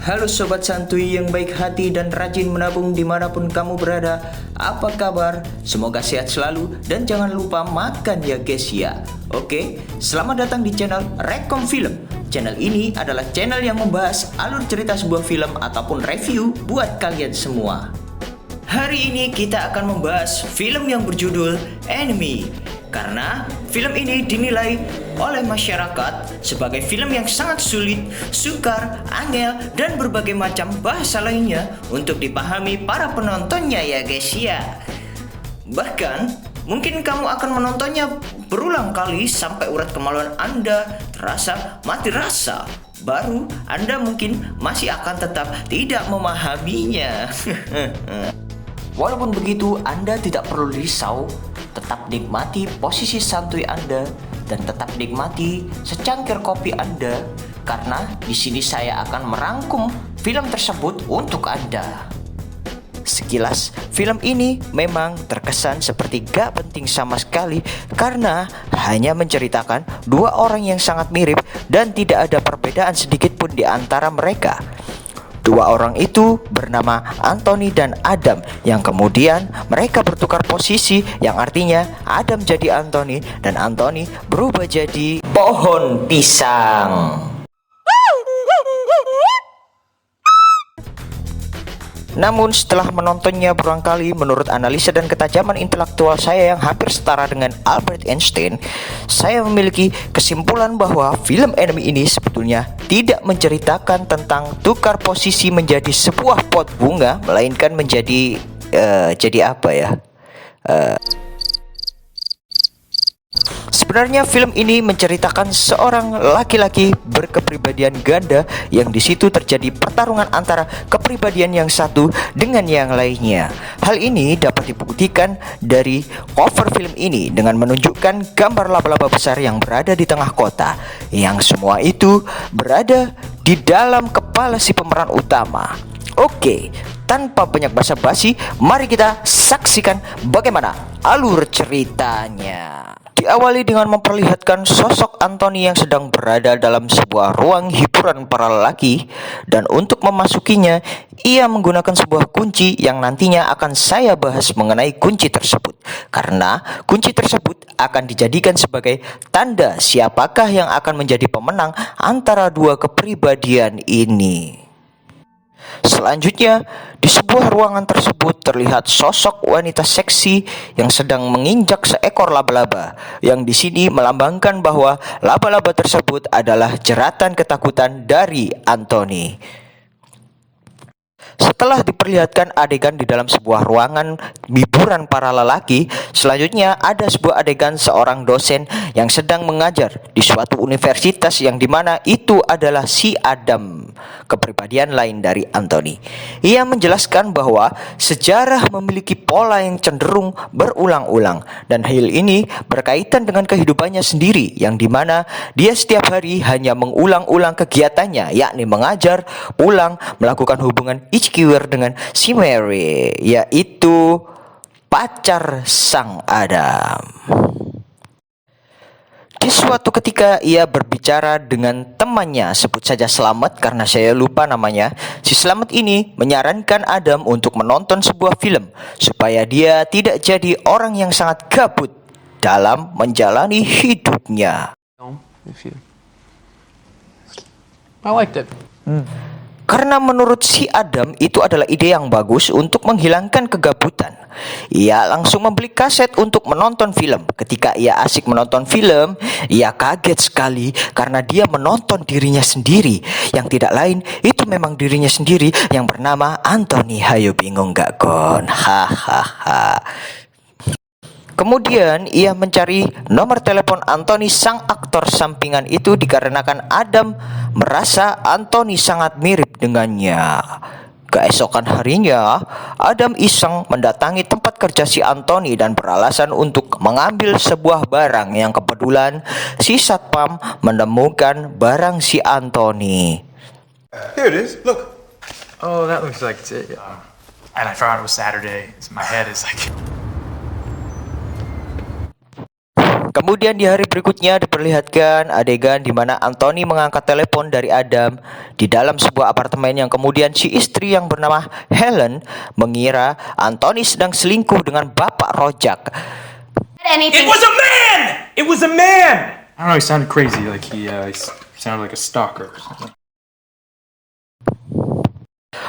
Halo sobat santuy yang baik hati dan rajin menabung dimanapun kamu berada. Apa kabar? Semoga sehat selalu dan jangan lupa makan ya guys ya. Oke, selamat datang di channel Rekom Film. Channel ini adalah channel yang membahas alur cerita sebuah film ataupun review buat kalian semua. Hari ini kita akan membahas film yang berjudul Enemy. Karena film ini dinilai oleh masyarakat sebagai film yang sangat sulit, sukar, angel, dan berbagai macam bahasa lainnya untuk dipahami para penontonnya ya guys ya. Bahkan, mungkin kamu akan menontonnya berulang kali sampai urat kemaluan Anda terasa mati rasa. Baru Anda mungkin masih akan tetap tidak memahaminya. Walaupun begitu, Anda tidak perlu risau. Tetap nikmati posisi santuy Anda dan tetap nikmati secangkir kopi Anda karena di sini saya akan merangkum film tersebut untuk Anda. Sekilas, film ini memang terkesan seperti gak penting sama sekali karena hanya menceritakan dua orang yang sangat mirip dan tidak ada perbedaan sedikit pun di antara mereka. Dua orang itu bernama Anthony dan Adam yang kemudian mereka bertukar posisi yang artinya Adam jadi Anthony dan Anthony berubah jadi pohon pisang. Namun setelah menontonnya berulang kali, menurut analisa dan ketajaman intelektual saya yang hampir setara dengan Albert Einstein, saya memiliki kesimpulan bahwa film Enemy ini sebetulnya tidak menceritakan tentang tukar posisi menjadi sebuah pot bunga, melainkan menjadi apa ya? Sebenarnya film ini menceritakan seorang laki-laki berkepribadian ganda yang di situ terjadi pertarungan antara kepribadian yang satu dengan yang lainnya. Hal ini dapat dibuktikan dari cover film ini dengan menunjukkan gambar laba-laba besar yang berada di tengah kota, yang semua itu berada di dalam kepala si pemeran utama. Oke, tanpa banyak basa-basi, mari kita saksikan bagaimana alur ceritanya. Diawali dengan memperlihatkan sosok Anthony yang sedang berada dalam sebuah ruang hiburan para lelaki, dan untuk memasukinya ia menggunakan sebuah kunci yang nantinya akan saya bahas mengenai kunci tersebut, karena kunci tersebut akan dijadikan sebagai tanda siapakah yang akan menjadi pemenang antara dua kepribadian ini. Selanjutnya, di sebuah ruangan tersebut terlihat sosok wanita seksi yang sedang menginjak seekor laba-laba, yang di sini melambangkan bahwa laba-laba tersebut adalah jeratan ketakutan dari Anthony. Setelah diperlihatkan adegan di dalam sebuah ruangan hiburan para lelaki, selanjutnya ada sebuah adegan seorang dosen yang sedang mengajar di suatu universitas yang dimana itu adalah si Adam, kepribadian lain dari Anthony. Ia menjelaskan bahwa sejarah memiliki pola yang cenderung berulang-ulang dan hal ini berkaitan dengan kehidupannya sendiri yang dimana dia setiap hari hanya mengulang-ulang kegiatannya, yakni mengajar, pulang, melakukan hubungan Ichkiwer dengan si Mary, yaitu pacar sang Adam. Di suatu ketika ia berbicara dengan temannya, sebut saja Slamet karena saya lupa namanya. Si Slamet ini menyarankan Adam untuk menonton sebuah film supaya dia tidak jadi orang yang sangat gabut dalam menjalani hidupnya. I liked it. Karena menurut si Adam itu adalah ide yang bagus untuk menghilangkan kegabutan. Ia langsung membeli kaset untuk menonton film. Ketika ia asik menonton film, ia kaget sekali karena dia menonton dirinya sendiri. Yang tidak lain, itu memang dirinya sendiri yang bernama Anthony. Hayo bingung gak kon? Hahaha. Kemudian ia mencari nomor telepon Anthony sang aktor sampingan itu dikarenakan Adam merasa Anthony sangat mirip dengannya. Keesokan harinya, Adam iseng mendatangi tempat kerja si Anthony dan beralasan untuk mengambil sebuah barang yang kebetulan si satpam menemukan barang si Anthony. Here it is. Look. Oh, that looks like it's it. And I forgot it was Saturday. So my head is like... Kemudian di hari berikutnya diperlihatkan adegan di mana Anthony mengangkat telepon dari Adam di dalam sebuah apartemen yang kemudian si istri yang bernama Helen mengira Anthony sedang selingkuh dengan bapak rojak. Anything. It was a man! It was a man! I don't know, he sounded crazy, like he sounded like a stalker or something.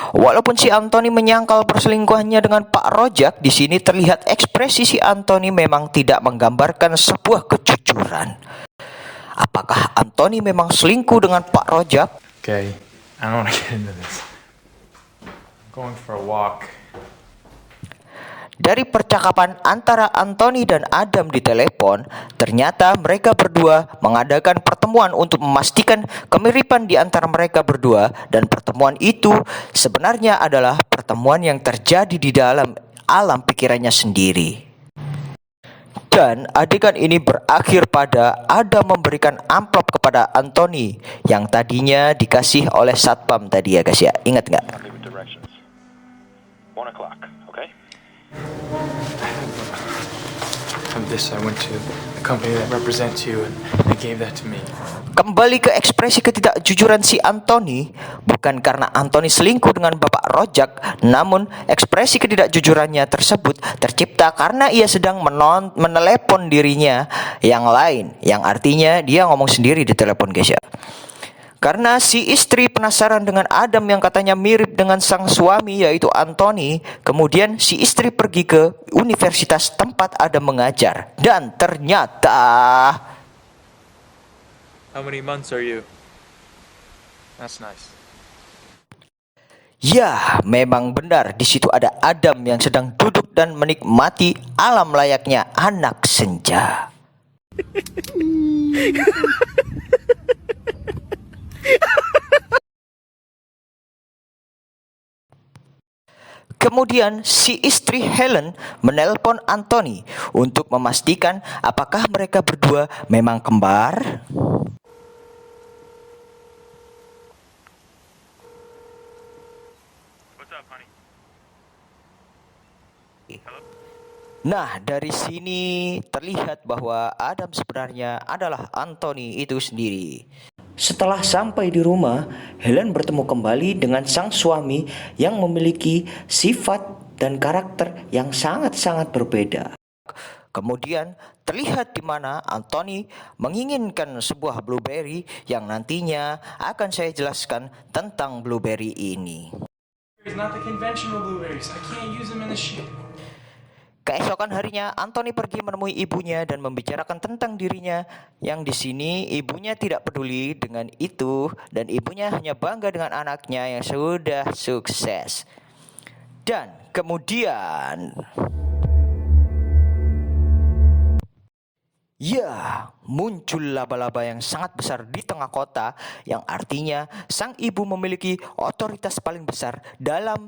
Walaupun si Anthony menyangkal perselingkuhannya dengan Pak Rojak, di sini terlihat ekspresi si Anthony memang tidak menggambarkan sebuah kejujuran. Apakah Anthony memang selingkuh dengan Pak Rojak? Okay, I don't want to get into this. I'm going for a walk. Dari percakapan antara Anthony dan Adam di telepon, ternyata mereka berdua mengadakan pertemuan untuk memastikan kemiripan di antara mereka berdua, dan pertemuan itu sebenarnya adalah pertemuan yang terjadi di dalam alam pikirannya sendiri. Dan adegan ini berakhir pada Adam memberikan amplop kepada Anthony yang tadinya dikasih oleh satpam tadi ya guys ya, ingat nggak? Give it directions. 1 o'clock, okay? I have this. I went to the company that represents you, and they gave that to me. Kembali ke ekspresi ketidakjujuran si Anthony, bukan karena Anthony selingkuh dengan bapak Rojak, namun ekspresi ketidakjujurannya tersebut tercipta karena ia sedang menelepon dirinya yang lain, yang artinya dia ngomong sendiri di telepon guys ya. Karena si istri penasaran dengan Adam yang katanya mirip dengan sang suami yaitu Anthony, kemudian si istri pergi ke universitas tempat Adam mengajar, dan ternyata How many months are you? That's nice. ya, memang benar di situ ada Adam yang sedang duduk dan menikmati alam layaknya anak senja. Kemudian si istri Helen menelpon Anthony untuk memastikan apakah mereka berdua memang kembar. What's up, honey? Nah, dari sini terlihat bahwa Adam sebenarnya adalah Anthony itu sendiri. Setelah sampai di rumah, Helen bertemu kembali dengan sang suami yang memiliki sifat dan karakter yang sangat-sangat berbeda. Kemudian terlihat di mana Anthony menginginkan sebuah blueberry yang nantinya akan saya jelaskan tentang blueberry ini. It's not the conventional blueberries. I can't use them in the shit. Keesokan harinya, Anthony pergi menemui ibunya dan membicarakan tentang dirinya, yang di sini ibunya tidak peduli dengan itu dan ibunya hanya bangga dengan anaknya yang sudah sukses. Dan kemudian, ya, muncul laba-laba yang sangat besar di tengah kota, yang artinya sang ibu memiliki otoritas paling besar dalam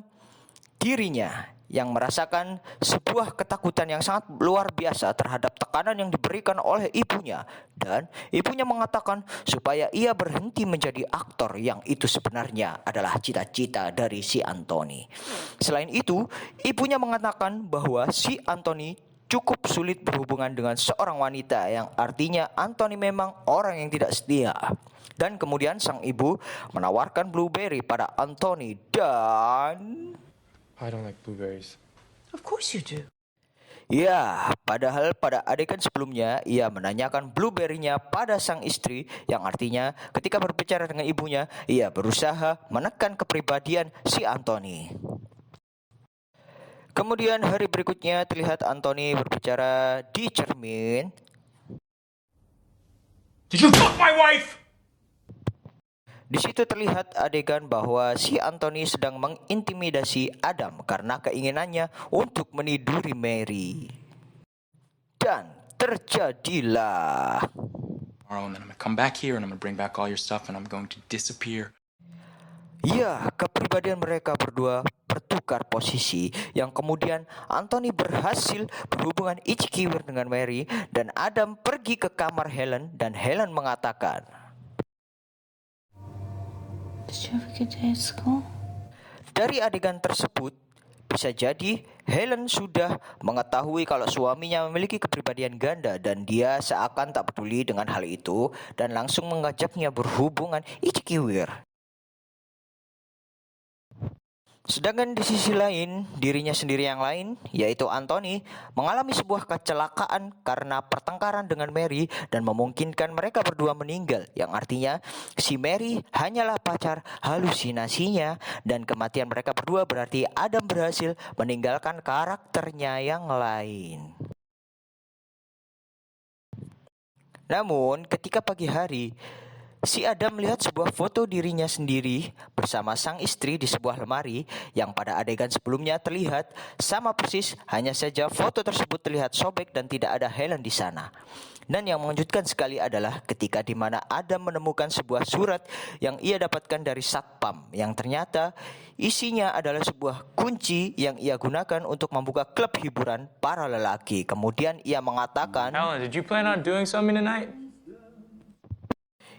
dirinya, yang merasakan sebuah ketakutan yang sangat luar biasa terhadap tekanan yang diberikan oleh ibunya. Dan ibunya mengatakan supaya ia berhenti menjadi aktor, yang itu sebenarnya adalah cita-cita dari si Anthony. Selain itu, ibunya mengatakan bahwa si Anthony cukup sulit berhubungan dengan seorang wanita, yang artinya Anthony memang orang yang tidak setia. Dan kemudian sang ibu menawarkan blueberry pada Anthony dan... I don't like blueberries. Of course you do. ya, padahal pada adegan sebelumnya ia menanyakan blueberry-nya pada sang istri, yang artinya ketika berbicara dengan ibunya, ia berusaha menekan kepribadian si Anthony. Kemudian hari berikutnya terlihat Anthony berbicara di cermin. Did you fuck my wife? Di situ terlihat adegan bahwa si Anthony sedang mengintimidasi Adam karena keinginannya untuk meniduri Mary. Dan terjadilah. Tomorrow, and then I'm gonna come back here and I'm gonna bring back all your stuff and I'm going to disappear. Ya, kepribadian mereka berdua bertukar posisi, yang kemudian Anthony berhasil berhubungan ichkiwir dengan Mary, dan Adam pergi ke kamar Helen dan Helen mengatakan, Did you have a good day at school? dari adegan tersebut Bisa jadi Helen sudah mengetahui kalau suaminya memiliki kepribadian ganda dan dia seakan tak peduli dengan hal itu dan langsung mengajaknya berhubungan ichikiwir. Sedangkan di sisi lain, dirinya sendiri yang lain, yaitu Anthony, mengalami sebuah kecelakaan karena pertengkaran dengan Mary dan memungkinkan mereka berdua meninggal, yang artinya si Mary hanyalah pacar halusinasinya dan kematian mereka berdua berarti Adam berhasil meninggalkan karakternya yang lain. Namun, ketika pagi hari, si Adam melihat sebuah foto dirinya sendiri bersama sang istri di sebuah lemari yang pada adegan sebelumnya terlihat sama persis, hanya saja foto tersebut terlihat sobek dan tidak ada Helen di sana. Dan yang mengejutkan sekali adalah ketika di mana Adam menemukan sebuah surat yang ia dapatkan dari satpam yang ternyata isinya adalah sebuah kunci yang ia gunakan untuk membuka klub hiburan para lelaki. Kemudian ia mengatakan, Alan, did you plan on doing something tonight?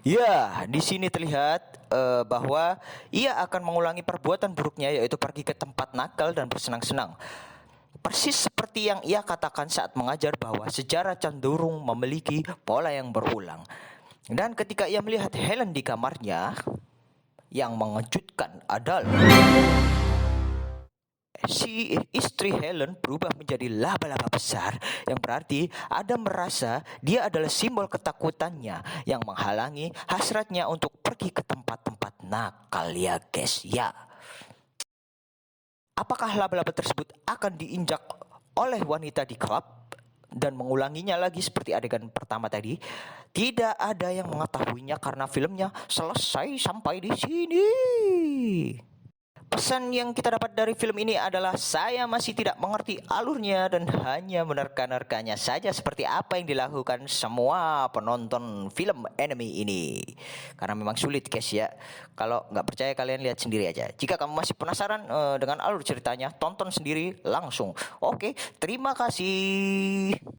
ya, di sini terlihat bahwa ia akan mengulangi perbuatan buruknya, yaitu pergi ke tempat nakal dan bersenang-senang. Persis seperti yang ia katakan saat mengajar bahwa sejarah cenderung memiliki pola yang berulang. Dan ketika ia melihat Helen di kamarnya, yang mengejutkan adalah si istri Helen berubah menjadi laba-laba besar, yang berarti Adam merasa dia adalah simbol ketakutannya yang menghalangi hasratnya untuk pergi ke tempat-tempat nakal, ya guys ya. Apakah laba-laba tersebut akan diinjak oleh wanita di klub dan mengulanginya lagi seperti adegan pertama tadi? Tidak ada yang mengetahuinya karena filmnya selesai sampai di sini. Pesan yang kita dapat dari film ini adalah saya masih tidak mengerti alurnya dan hanya menerka-nerkanya saja seperti apa yang dilakukan semua penonton film anime ini. Karena memang sulit guys ya. Kalau nggak percaya kalian lihat sendiri aja. Jika kamu masih penasaran dengan alur ceritanya, tonton sendiri langsung. Oke, terima kasih.